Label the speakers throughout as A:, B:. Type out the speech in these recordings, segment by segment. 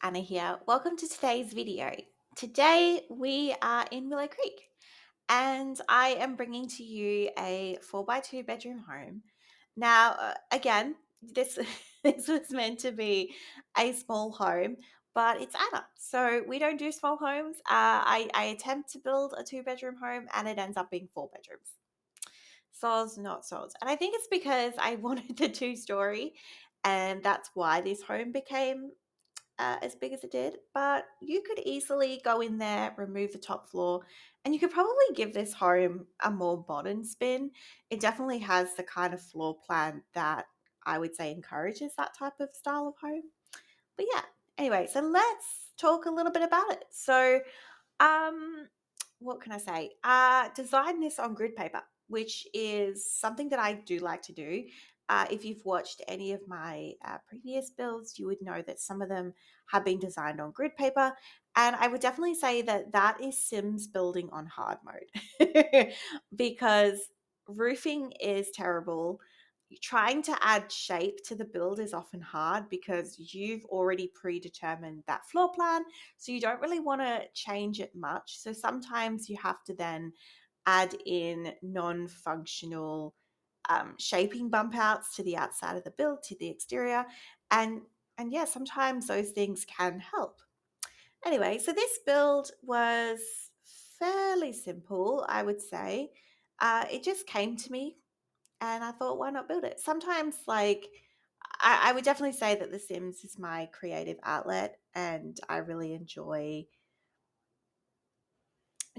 A: Anna here. Welcome to today's video. Today we are in Willow Creek and I am bringing to you a 4x2 bedroom home. Now, again, this, this was meant to be a small home, but it's Anna. So we don't do small homes. I attempt to build a 2 bedroom home and it ends up being 4 bedrooms. Soz, not soz. And I think it's because I wanted the 2 story and that's why this home became as big as it did, but you could easily go in there, remove the top floor, and you could probably give this home a more modern spin. It definitely has the kind of floor plan that I would say encourages that type of style of home. But yeah, anyway, so let's talk a little bit about it. Um, what can I say? Design this on grid paper, which is something that I do like to do. If you've watched any of my previous builds, you would know that some of them have been designed on grid paper. And I would definitely say that that is Sims building on hard mode because roofing is terrible. Trying to add shape to the build is often hard because you've already predetermined that floor plan, so you don't really want to change it much. So sometimes you have to then add in non-functional shaping bump outs to the outside of the build, to the exterior, and yeah, sometimes those things can help. Anyway, so this build was fairly simple, I would say. It just came to me and I thought, why not build it? Sometimes, like, I would definitely say that The Sims is my creative outlet, and I really enjoy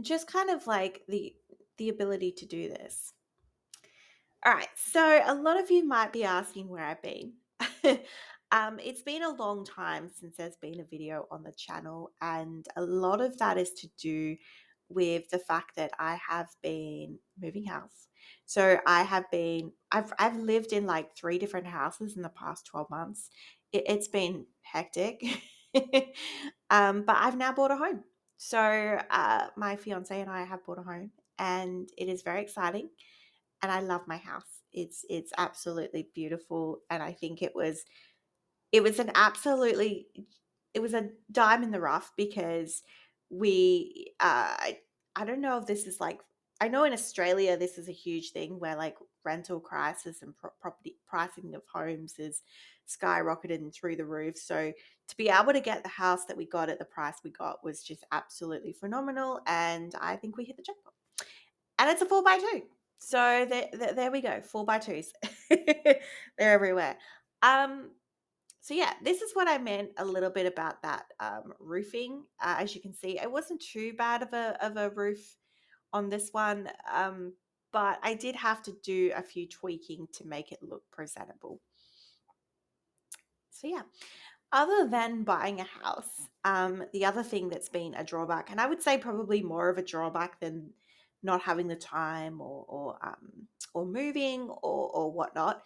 A: just kind of like the ability to do this. All right, so a lot of you might be asking where I've been. It's been a long time since there's been a video on the channel, and a lot of that is to do with the fact that I have been moving house. So I've lived in like 3 different houses in the past 12 months. It's been hectic. But I've now bought a home. So my fiance and I have bought a home, and it is very exciting and I love my house. It's absolutely beautiful, and I think it was an absolutely it was a dime in the rough because we I don't know if this is like, I know in Australia this is a huge thing where like rental crisis and property pricing of homes is skyrocketed and through the roof. So to be able to get the house that we got at the price we got was just absolutely phenomenal, and I think we hit the jackpot. And it's a 4x2. So there we go, 4x2s. They're everywhere. Um, so yeah, this is what I meant a little bit about that roofing. As you can see, it wasn't too bad of a roof on this one, but I did have to do a few tweaking to make it look presentable. So yeah, other than buying a house, the other thing that's been a drawback, and I would say probably more of a drawback than not having the time or moving or whatnot,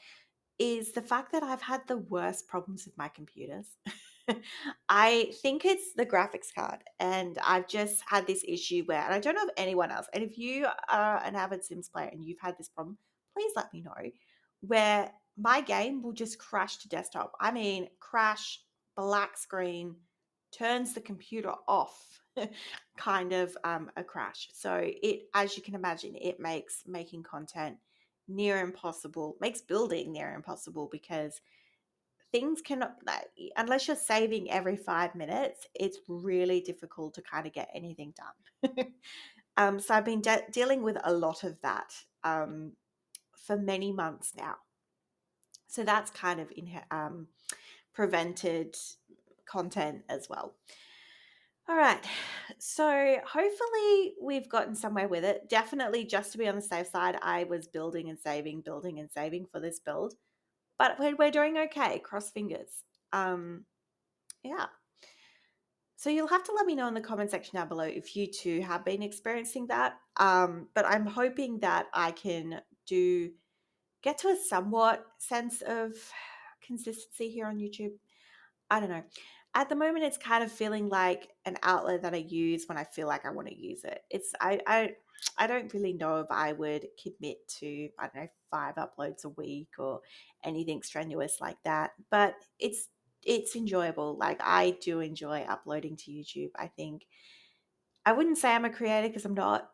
A: is the fact that I've had the worst problems with my computers. I think it's the graphics card, and I've just had this issue where, and I don't know if anyone else, and if you are an avid Sims player and you've had this problem, please let me know, where my game will just crash to desktop. I mean, crash, black screen, turns the computer off, kind of a crash. So it, as you can imagine, it makes making content near impossible, makes building near impossible because things cannot, like, unless you're saving every 5 minutes, it's really difficult to kind of get anything done. So I've been dealing with a lot of that for many months now. So that's kind of prevented content as well. All right. So hopefully we've gotten somewhere with it. Definitely, just to be on the safe side, I was building and saving for this build, but we're doing okay. Cross fingers. Yeah. So you'll have to let me know in the comment section down below if you too have been experiencing that. But I'm hoping that I can do get to a somewhat sense of consistency here on YouTube. I don't know. At the moment, it's kind of feeling like an outlet that I use when I feel like I want to use it. I don't really know if I would commit to, I don't know, 5 uploads a week or anything strenuous like that. But it's enjoyable. Like, I do enjoy uploading to YouTube. I wouldn't say I'm a creator because I'm not,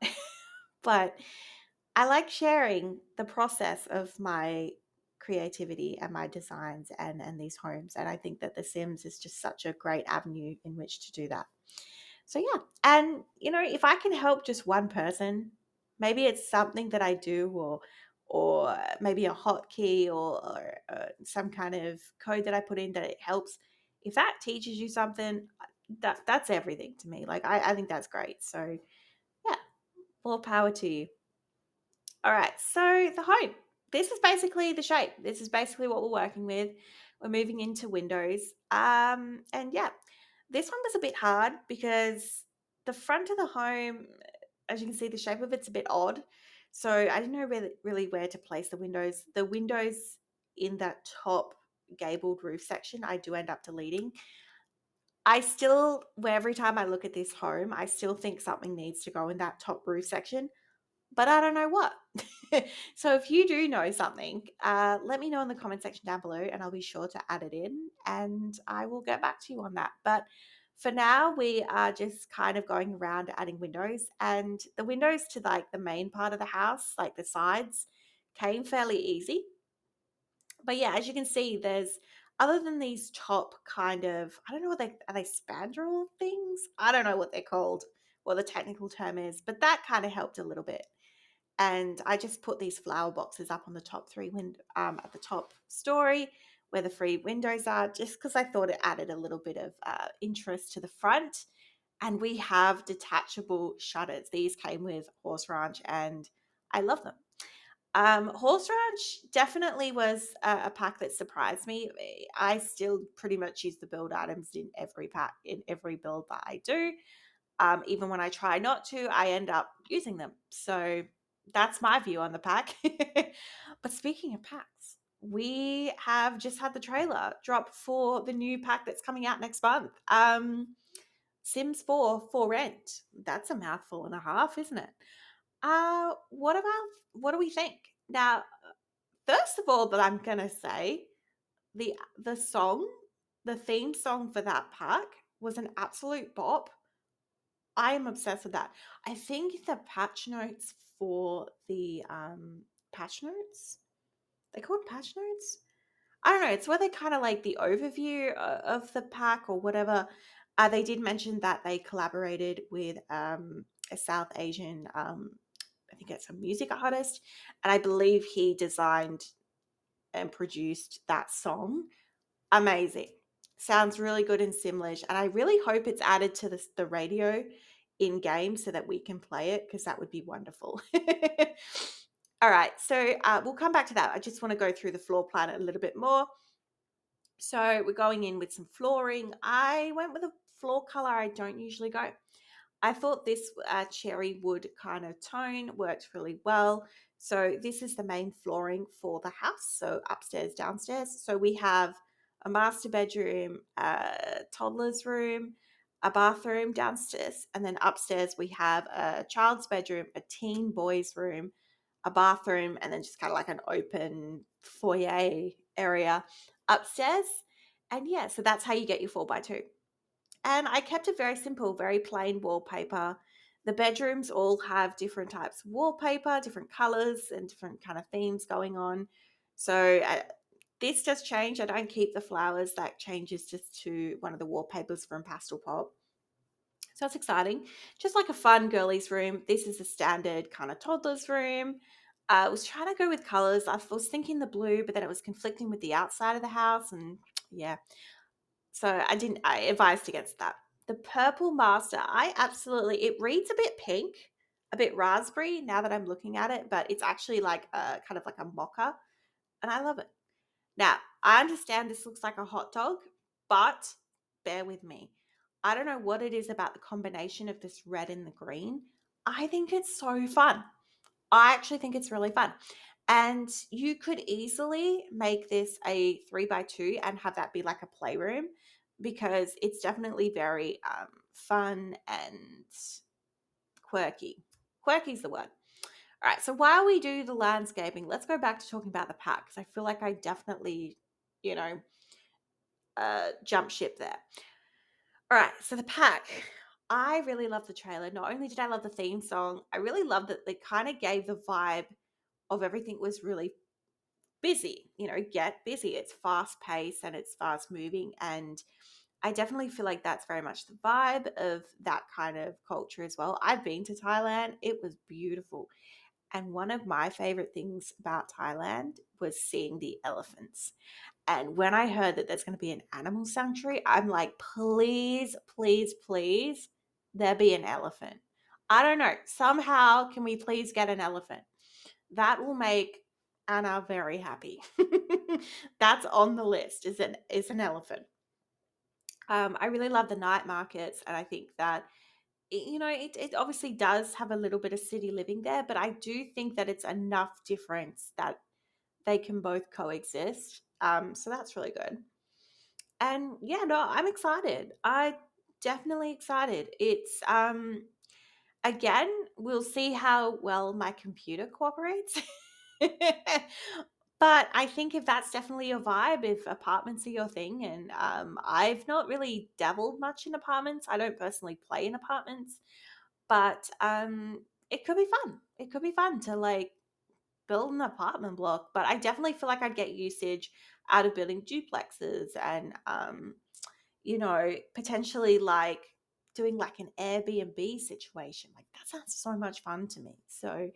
A: but I like sharing the process of my creativity and my designs and these homes. And I think that The Sims is just such a great avenue in which to do that. So yeah, and if I can help just one person, maybe it's something that I do, or maybe a hotkey, or some kind of code that I put in that it helps. If that teaches you something, that's everything to me. Like, I think that's great. So yeah, more power to you. All right, so the home. This is basically the shape. This is basically what we're working with. We're moving into windows. And yeah, this one was a bit hard because the front of the home, as you can see, the shape of it's a bit odd. So I didn't know really where to place the windows. The windows in that top gabled roof section, I do end up deleting. Where every time I look at this home, I still think something needs to go in that top roof section, but I don't know what. So if you do know something, let me know in the comment section down below and I'll be sure to add it in and I will get back to you on that. But for now, we are just kind of going around adding windows, and the windows to like the main part of the house, like the sides, came fairly easy. But yeah, as you can see, there's, other than these top kind of, I don't know what are they spandrel things? I don't know what they're called, what the technical term is, but that kind of helped a little bit. And I just put these flower boxes up on the top at the top story where the free windows are, just because I thought it added a little bit of interest to the front. And we have detachable shutters. These came with Horse Ranch, and I love them. Horse Ranch definitely was a pack that surprised me. I still pretty much use the build items in every pack, in every build that I do. Even when I try not to, I end up using them. So that's my view on the pack. But speaking of packs, we have just had the trailer drop for the new pack that's coming out next month. Sims 4 for rent. That's a mouthful and a half, isn't it? What do we think? Now, first of all, that I'm gonna say, the song, the theme song for that pack was an absolute bop. I am obsessed with that. I think the patch notes for the patch notes, they called patch notes. I don't know. It's where they kind of like the overview of the pack or whatever. They did mention that they collaborated with a South Asian, I think it's a music artist, and I believe he designed and produced that song. Amazing. Sounds really good in Simlish, and I really hope it's added to the radio in game so that we can play it, because that would be wonderful. All right, so we'll come back to that. I just want to go through the floor plan a little bit more. So we're going in with some flooring. I went with a floor color I don't usually go. I thought this cherry wood kind of tone worked really well. So this is the main flooring for the house. So upstairs, downstairs. So we have a master bedroom, a toddler's room, a bathroom downstairs, and then upstairs we have a child's bedroom, a teen boy's room, a bathroom, and then just kind of like an open foyer area upstairs. And yeah, so that's how you get your 4x2. And I kept it very simple, very plain wallpaper. The bedrooms all have different types of wallpaper, different colors, and different kind of themes going on. So this does change. I don't keep the flowers. That changes just to one of the wallpapers from Pastel Pop. So it's exciting. Just like a fun girlies room. This is a standard kind of toddler's room. I was trying to go with colors. I was thinking the blue, but then it was conflicting with the outside of the house. And yeah, so I advised against that. The purple master, it reads a bit pink, a bit raspberry now that I'm looking at it, but it's actually like a kind of like a mocha, and I love it. Now, I understand this looks like a hot dog, but bear with me. I don't know what it is about the combination of this red and the green. I think it's so fun. I actually think it's really fun. And you could easily make this a 3x2 and have that be like a playroom, because it's definitely very fun and quirky. Quirky is the word. All right, so while we do the landscaping, let's go back to talking about the pack, because I feel like I definitely, you know, jump ship there. All right, so the pack. I really love the trailer. Not only did I love the theme song, I really loved that they kind of gave the vibe of everything was really busy. Get busy. It's fast paced and it's fast moving. And I definitely feel like that's very much the vibe of that kind of culture as well. I've been to Thailand, it was beautiful. And one of my favorite things about Thailand was seeing the elephants. And when I heard that there's going to be an animal sanctuary, I'm like, please, please, please, there be an elephant. I don't know. Somehow, can we please get an elephant? That will make Anna very happy. That's on the list. Is an elephant. I really love the night markets, and I think that it obviously does have a little bit of city living there, but I do think that it's enough difference that they can both coexist. So that's really good. And yeah, no, I'm excited. I definitely excited. It's again, we'll see how well my computer cooperates. But I think if that's definitely your vibe, if apartments are your thing, and I've not really dabbled much in apartments. I don't personally play in apartments, but it could be fun. It could be fun to like build an apartment block. But I definitely feel like I'd get usage out of building duplexes and potentially like doing like an Airbnb situation. Like that sounds so much fun to me. So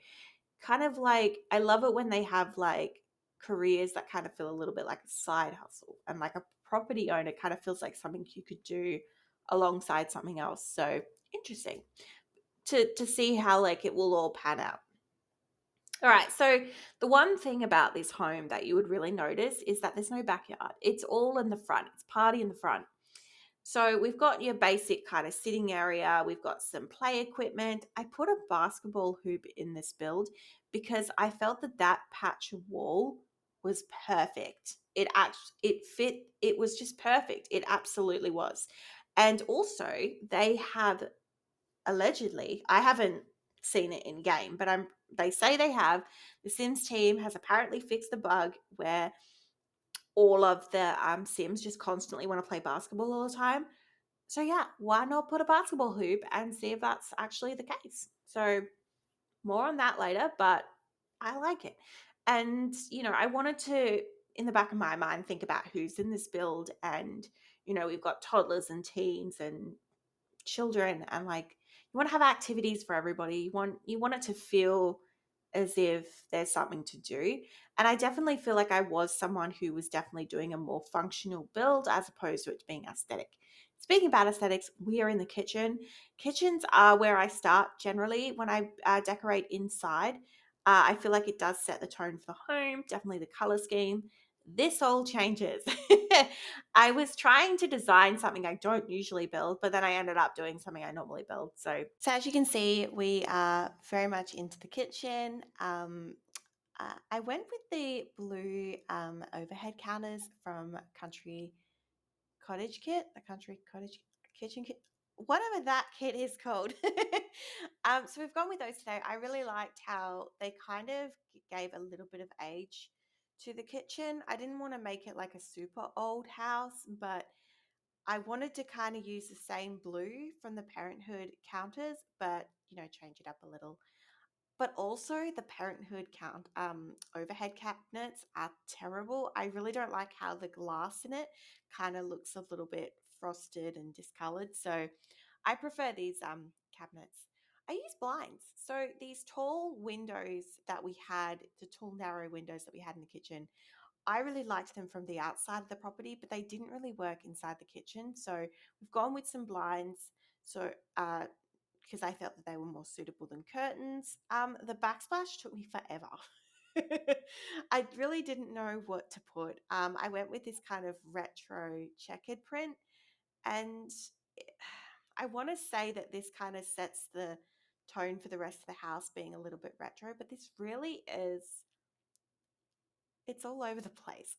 A: kind of like I love it when they have like careers that kind of feel a little bit like a side hustle, and like a property owner kind of feels like something you could do alongside something else. So interesting to see how like it will all pan out. All right, so the one thing about this home that you would really notice is that there's no backyard. It's all in the front. It's party in the front. So we've got your basic kind of sitting area. We've got some play equipment. I put a basketball hoop in this build because I felt that that patch of wall was perfect. It fit. It was just perfect. It absolutely was. And also, they have allegedly, I haven't seen it in game, but they say they have. The Sims team has apparently fixed the bug where all of the Sims just constantly want to play basketball all the time. So yeah, why not put a basketball hoop and see if that's actually the case? So more on that later, but I like it. And I wanted to in the back of my mind think about who's in this build, and we've got toddlers and teens and children, and like you want to have activities for everybody. You want it to feel as if there's something to do. And I definitely feel like I was someone who was definitely doing a more functional build as opposed to it being aesthetic. Speaking about aesthetics, we are in the kitchen. Kitchens are where I start generally when I decorate inside. I feel like it does set the tone for the home, definitely the color scheme. This all changes. I was trying to design something I don't usually build, but then I ended up doing something I normally build. So as you can see, we are very much into the kitchen. I went with the blue overhead counters from Country Cottage Kit, the Country Cottage Kitchen Kit, whatever that kit is called. So we've gone with those today. I really liked how they kind of gave a little bit of age to the kitchen. I didn't want to make it like a super old house, but I wanted to kind of use the same blue from the Parenthood counters, but change it up a little. But also the Parenthood overhead cabinets are terrible. I really don't like how the glass in it kind of looks a little bit frosted and discolored. So I prefer these cabinets. I use blinds. So these tall windows that we had, the tall narrow windows that we had in the kitchen, I really liked them from the outside of the property, but they didn't really work inside the kitchen. So we've gone with some blinds. So because I felt that they were more suitable than curtains. The backsplash took me forever. I really didn't know what to put. I went with this kind of retro checkered print, and I want to say that this kind of sets the tone for the rest of the house being a little bit retro, but this really is, it's all over the place.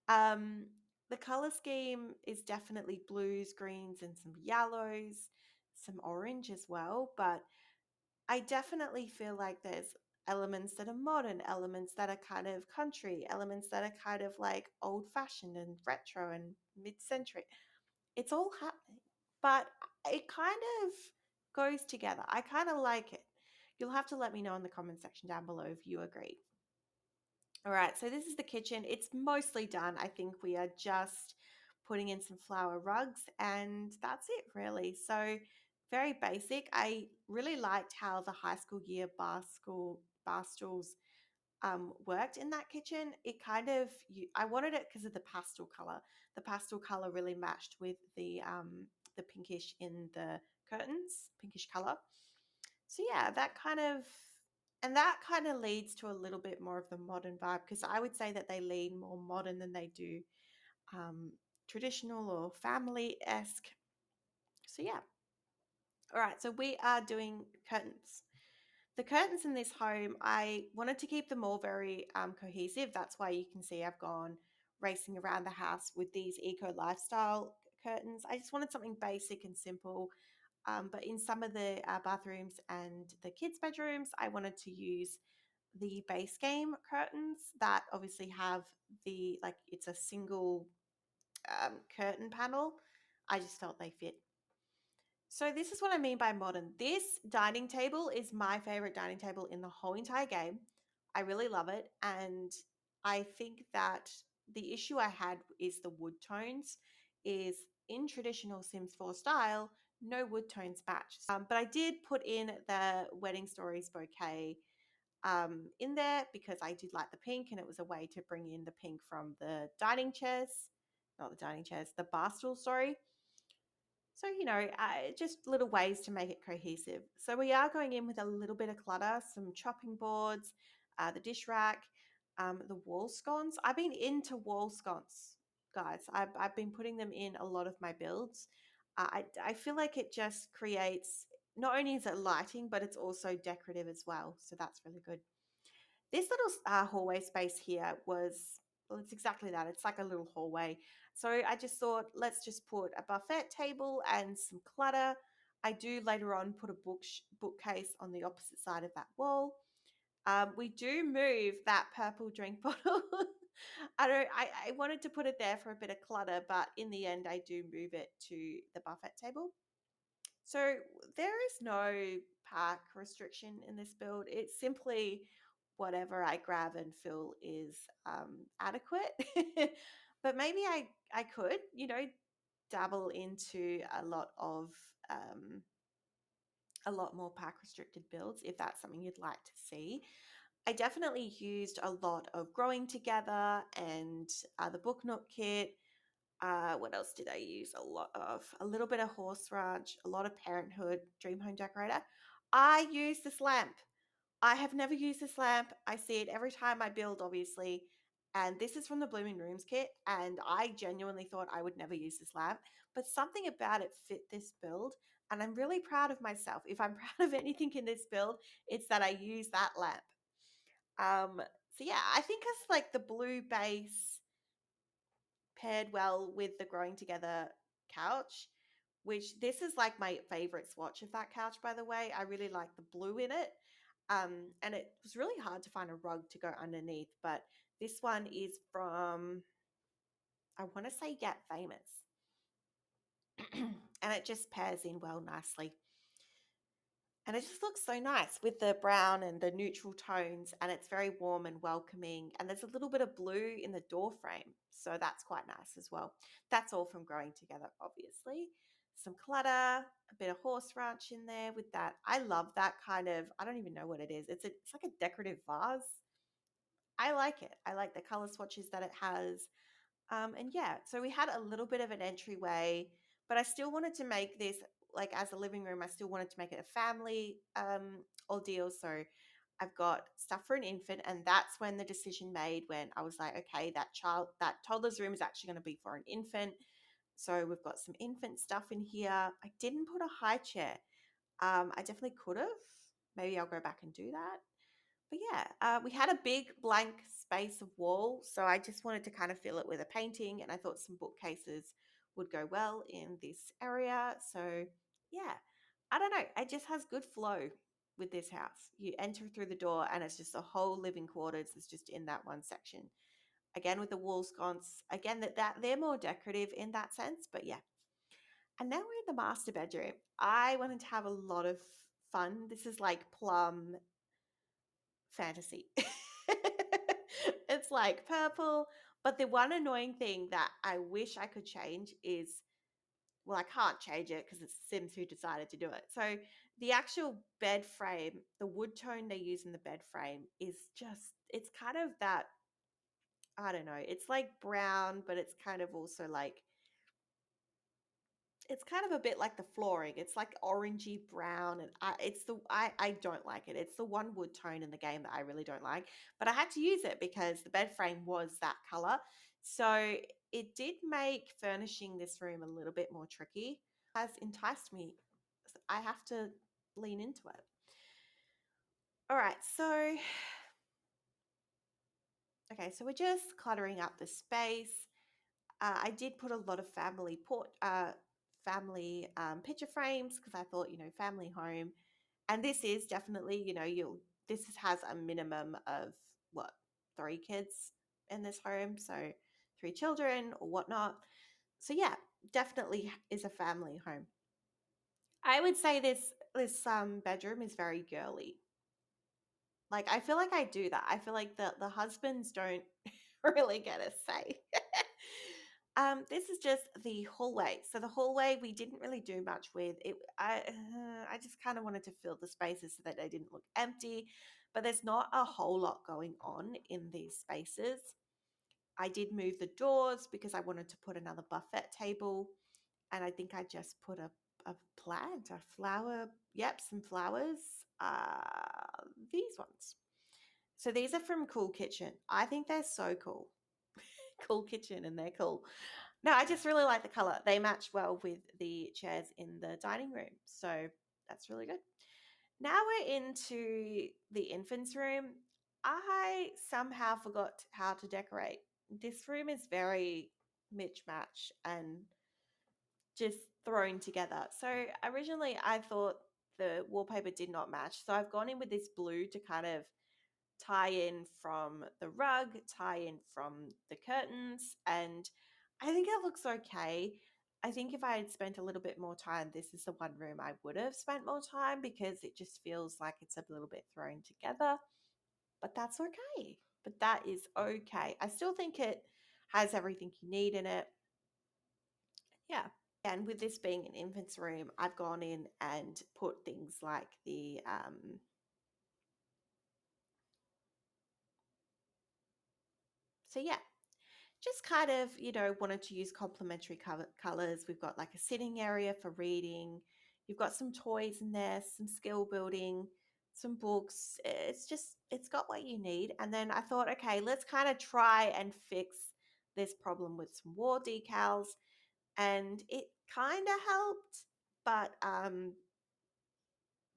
A: um, the color scheme is definitely blues, greens, and some yellows, some orange as well, but I definitely feel like there's elements that are modern, elements that are kind of country, elements that are kind of like old fashioned and retro and mid century. It's all happening, but it kind of goes together. I kind of like it. You'll have to let me know in the comment section down below if you agree. All right, so this is the kitchen. It's mostly done. I think we are just putting in some flower rugs and that's it really. So very basic. I really liked how the high school year bar stools worked in that kitchen. It kind of, I wanted it because of the pastel color. The pastel color really matched with the pinkish in the curtains, pinkish color. So yeah, that kind of leads to a little bit more of the modern vibe because I would say that they lean more modern than they do um, traditional or family-esque. So yeah. All right, so we are doing curtains. The curtains in this home, I wanted to keep them all very cohesive. That's why you can see I've gone racing around the house with these eco lifestyle curtains. I just wanted something basic and simple. But in some of the bathrooms and the kids' bedrooms, I wanted to use the base game curtains that obviously have it's a single curtain panel. I just felt they fit. So this is what I mean by modern. This dining table is my favorite dining table in the whole entire game. I really love it. And I think that the issue I had is the wood tones is in traditional Sims 4 style, no wood tones match. But I did put in the Wedding Stories bouquet in there because I did like the pink and it was a way to bring in the pink from the dining chairs, not the dining chairs, the bar stool, sorry. So, just little ways to make it cohesive. So, we are going in with a little bit of clutter, some chopping boards, the dish rack, the wall sconce. I've been into wall sconce, guys. I've been putting them in a lot of my builds. I feel like it just creates, not only is it lighting, but it's also decorative as well. So, that's really good. This little hallway space here well, it's exactly that. It's like a little hallway. So I just thought, let's just put a buffet table and some clutter. I do later on put a bookcase on the opposite side of that wall. We do move that purple drink bottle. I wanted to put it there for a bit of clutter, but in the end, I do move it to the buffet table. So there is no park restriction in this build. It's simply whatever I grab and feel is adequate. But maybe I could, dabble into a lot more park restricted builds if that's something you'd like to see. I definitely used a lot of growing together and the book nook kit. What else did I use? A lot of a little bit of horse ranch, a lot of parenthood, dream home decorator. I use this lamp. I have never used this lamp. I see it every time I build, obviously. And this is from the Blooming Rooms kit. And I genuinely thought I would never use this lamp. But something about it fit this build. And I'm really proud of myself. If I'm proud of anything in this build, it's that I use that lamp. So yeah, I think it's like the blue base paired well with the growing together couch, which this is like my favorite swatch of that couch, by the way. I really like the blue in it. And it was really hard to find a rug to go underneath, but this one is from, I want to say Get Famous. And it just pairs in well nicely. And it just looks so nice with the brown and the neutral tones, and it's very warm and welcoming. And there's a little bit of blue in the door frame, so that's quite nice as well. That's all from growing together, obviously. Some clutter, a bit of horse ranch in there with that. I love that kind of, I don't even know what it is. It's like a decorative vase. I like it. I like the color swatches that it has. And yeah, so we had a little bit of an entryway, but I still wanted to make this like as a living room. I still wanted to make it a family ordeal. So I've got stuff for an infant, and that's when the decision made when I was like, okay, that toddler's room is actually going to be for an infant. So we've got some infant stuff in here. I didn't put a high chair. I definitely could have. Maybe I'll go back and do that. But yeah, we had a big blank space of wall, so I just wanted to kind of fill it with a painting, and I thought some bookcases would go well in this area. So yeah, I don't know, it just has good flow. with this house. You enter through the door and it's just a whole living quarters. It's just in that one section. Again with the wall sconce. Again, that they're more decorative in that sense, but yeah. And now we're in the master bedroom. I wanted to have a lot of fun. This is like plum fantasy. It's like purple, but the one annoying thing that I wish I could change is, well, I can't change it because it's Sims who decided to do it. So the actual bed frame, the wood tone they use in the bed frame is just, it's kind of that, I don't know, it's like brown, but it's kind of also like, it's kind of a bit like the flooring. It's like orangey brown, and I don't like it. It's the one wood tone in the game that I really don't like. But I had to use it because the bed frame was that color. So it did make furnishing this room a little bit more tricky. Has enticed me. I have to lean into it. All right, so okay, so we're just cluttering up the space. I did put a lot of family picture frames because I thought, family home, and this is definitely, has a minimum of what, 3 kids in this home, so 3 children or whatnot. So yeah, definitely is a family home. I would say this bedroom is very girly. Like I feel like I do that. I feel like the husbands don't really get a say. This is just the hallway. So the hallway we didn't really do much with it. I just kind of wanted to fill the spaces so that they didn't look empty, but there's not a whole lot going on in these spaces. I did move the doors because I wanted to put another buffet table, and I think I just put a plant, a flower. Yep, some flowers. These ones. So these are from Cool Kitchen. I think they're so cool. Cool Kitchen, and they're cool. No, I just really like the color. They match well with the chairs in the dining room. So that's really good. Now we're into the infant's room. I somehow forgot how to decorate. This room is very mismatch and just thrown together. So originally I thought the wallpaper did not match. So I've gone in with this blue to kind of tie in from the rug, tie in from the curtains, and I think it looks okay. I think if I had spent a little bit more time, this is the one room I would have spent more time because it just feels like it's a little bit thrown together, but that's okay. But that is okay. I still think it has everything you need in it. Yeah. And with this being an infant's room, I've gone in and put things like so yeah, just kind of, wanted to use complementary colors. We've got like a sitting area for reading. You've got some toys in there, some skill building, some books. It's got what you need. And then I thought, okay, let's kind of try and fix this problem with some wall decals. And it kind of helped, but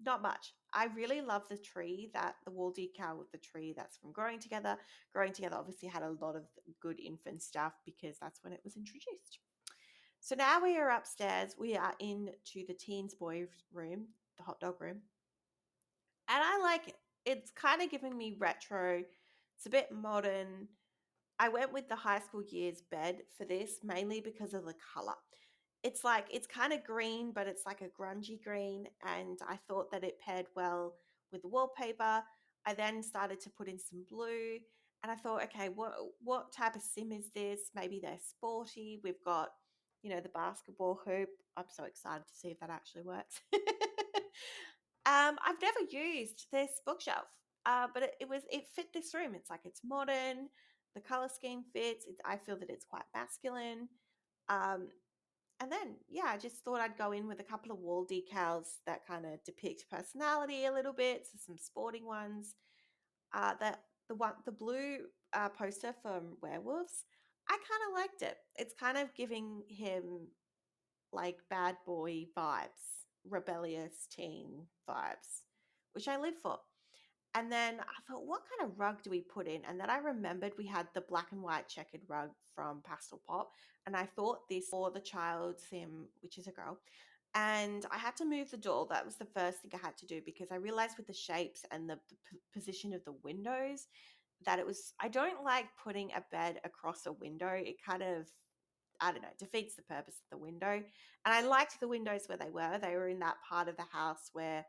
A: not much. I really love the tree, that the wall decal with the tree that's from Growing Together. Growing Together obviously had a lot of good infant stuff because that's when it was introduced. So now we are upstairs. We are into the teens boys room, the hot dog room. And I like it. It's kind of giving me retro. It's a bit modern. I went with the high school years bed for this mainly because of the color. It's kind of green, but it's like a grungy green, and I thought that it paired well with the wallpaper. I then started to put in some blue, and I thought, okay, what type of sim is this? Maybe they're sporty. We've got, the basketball hoop. I'm so excited to see if that actually works. I've never used this bookshelf, but it fit this room. It's like it's modern. The color scheme fits. I feel that it's quite masculine. Um, and then, yeah, I just thought I'd go in with a couple of wall decals that kind of depict personality a little bit. So some sporting ones. The blue poster from Werewolves, I kind of liked it. It's kind of giving him like bad boy vibes, rebellious teen vibes, which I live for. And then I thought, what kind of rug do we put in? And then I remembered we had the black and white checkered rug from Pastel Pop. And I thought this for the child sim, which is a girl. and I had to move the door. That was the first thing I had to do because I realized with the shapes and the position of the windows that I don't like putting a bed across a window. It kind of, I don't know, defeats the purpose of the window. And I liked the windows where they were. They were in that part of the house where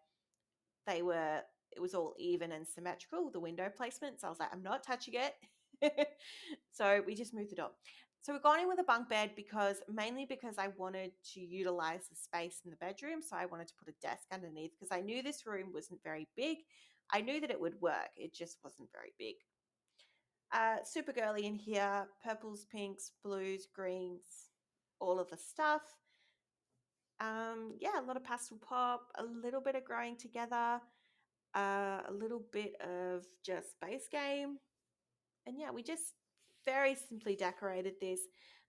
A: it was all even and symmetrical, the window placement. So I was like, I'm not touching it. So we just moved the door. So we've gone in with a bunk bed mainly because I wanted to utilize the space in the bedroom. So I wanted to put a desk underneath because I knew this room wasn't very big. I knew that it would work. It just wasn't very big. Super girly in here, purples, pinks, blues, greens, all of the stuff. Yeah, a lot of pastel pop, a little bit of growing together, a little bit of just base game. And yeah, we just very simply decorated this.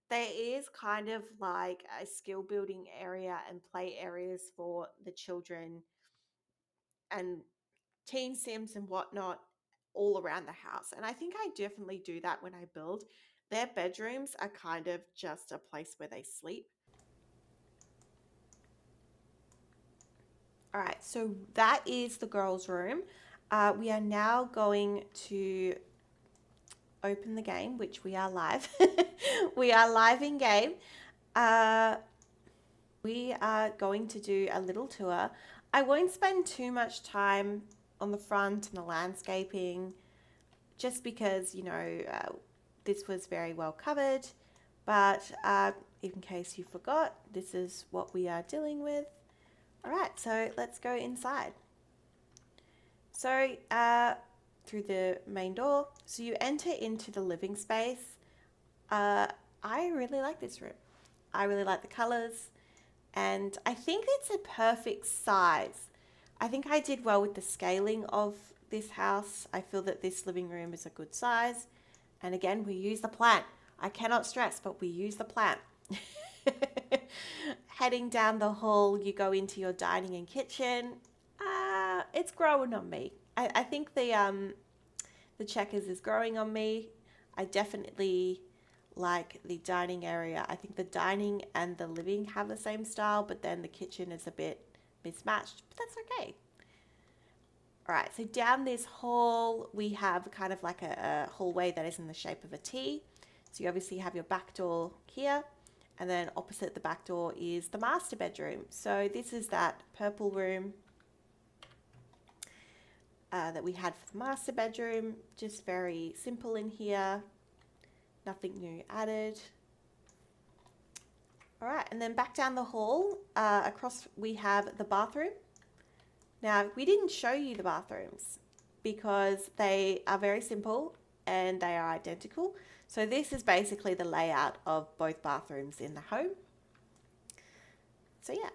A: There is kind of like a skill building area and play areas for the children and teen sims and whatnot all around the house. And I think I definitely do that when I build. Their bedrooms are kind of just a place where they sleep. All right, so that is the girls' room. We are now going to open the game, which we are live. We are live in game. Uh, we are going to do a little tour. I won't spend too much time on the front and the landscaping just because, this was very well covered. But in case you forgot, this is what we are dealing with. All right, so let's go inside. So through the main door, so you enter into the living space. I really like this room. I really like the colors, and I think it's a perfect size. I think I did well with the scaling of this house. I feel that this living room is a good size. And again, we use the plant. I cannot stress, but we use the plant. Heading down the hall, you go into your dining and kitchen. It's growing on me. I think the checkers is growing on me. I definitely like the dining area. I think the dining and the living have the same style, but then the kitchen is a bit mismatched, but that's okay. All right, so down this hall, we have kind of like a hallway that is in the shape of a T. So you obviously have your back door here, and then opposite the back door is the master bedroom. So this is that purple room that we had for the master bedroom. Just very simple in here. Nothing new added. All right, and then back down the hall, across we have the bathroom. Now, we didn't show you the bathrooms because they are very simple and they are identical. So this is basically the layout of both bathrooms in the home. So yeah.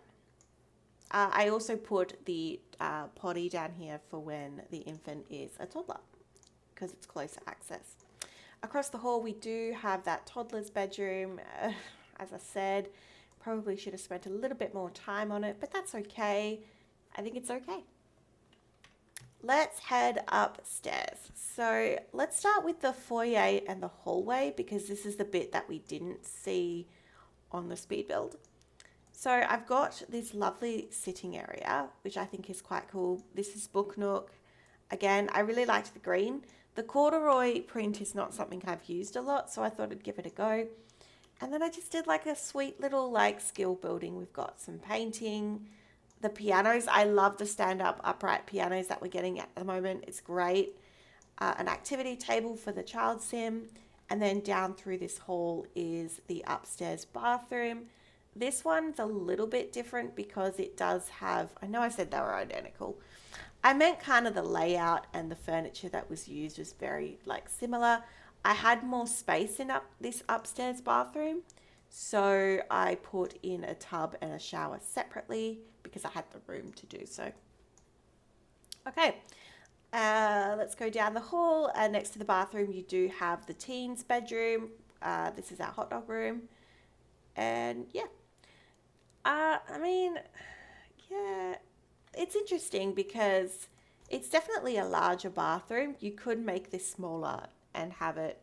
A: I also put the potty down here for when the infant is a toddler because it's closer access. Across the hall, we do have that toddler's bedroom. As I said, probably should have spent a little bit more time on it, but that's okay. I think it's okay. Let's head upstairs. So let's start with the foyer and the hallway because this is the bit that we didn't see on the speed build. So I've got this lovely sitting area, which I think is quite cool. This is Book Nook. Again, I really liked the green. The corduroy print is not something I've used a lot, so I thought I'd give it a go. And then I just did like a sweet little like skill building. We've got some painting, the pianos. I love the stand-up upright pianos that we're getting at the moment. It's great. An activity table for the child sim. And then down through this hall is the upstairs bathroom. This one's a little bit different because it does have, I know I said they were identical. I meant kind of the layout and the furniture that was used was very like similar. I had more space in this upstairs bathroom, so I put in a tub and a shower separately because I had the room to do so. Okay, let's go down the hall. Next to the bathroom, you do have the teens' bedroom. This is our hot dog room, and yeah. I mean, yeah, it's interesting because it's definitely a larger bathroom. You could make this smaller and have it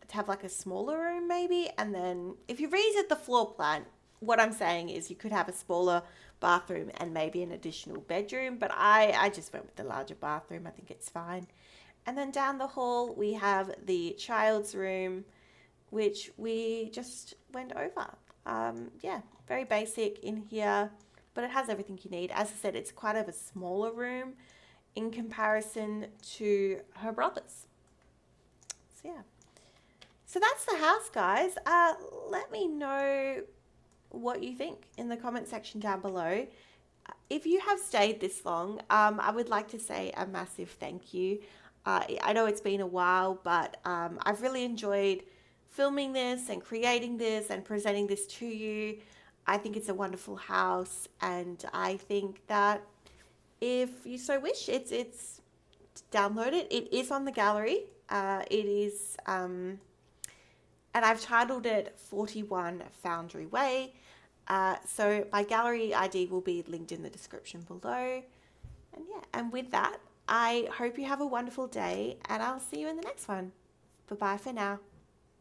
A: to have like a smaller room maybe. And then if you redid the floor plan, what I'm saying is you could have a smaller bathroom and maybe an additional bedroom, but I just went with the larger bathroom. I think it's fine. And then down the hall, we have the child's room, which we just went over. Yeah, very basic in here, but it has everything you need. As I said, it's quite of a smaller room in comparison to her brother's. So, yeah. So that's the house, guys. Let me know what you think in the comment section down below. If you have stayed this long, I would like to say a massive thank you. I know it's been a while, but I've really enjoyed filming this and creating this and presenting this to you. I think it's a wonderful house, and I think that if you so wish, it's download it. It is on the gallery. It is, and I've titled it 41 Foundry Way. So my gallery ID will be linked in the description below. And yeah, and with that, I hope you have a wonderful day, and I'll see you in the next one. Bye bye for now.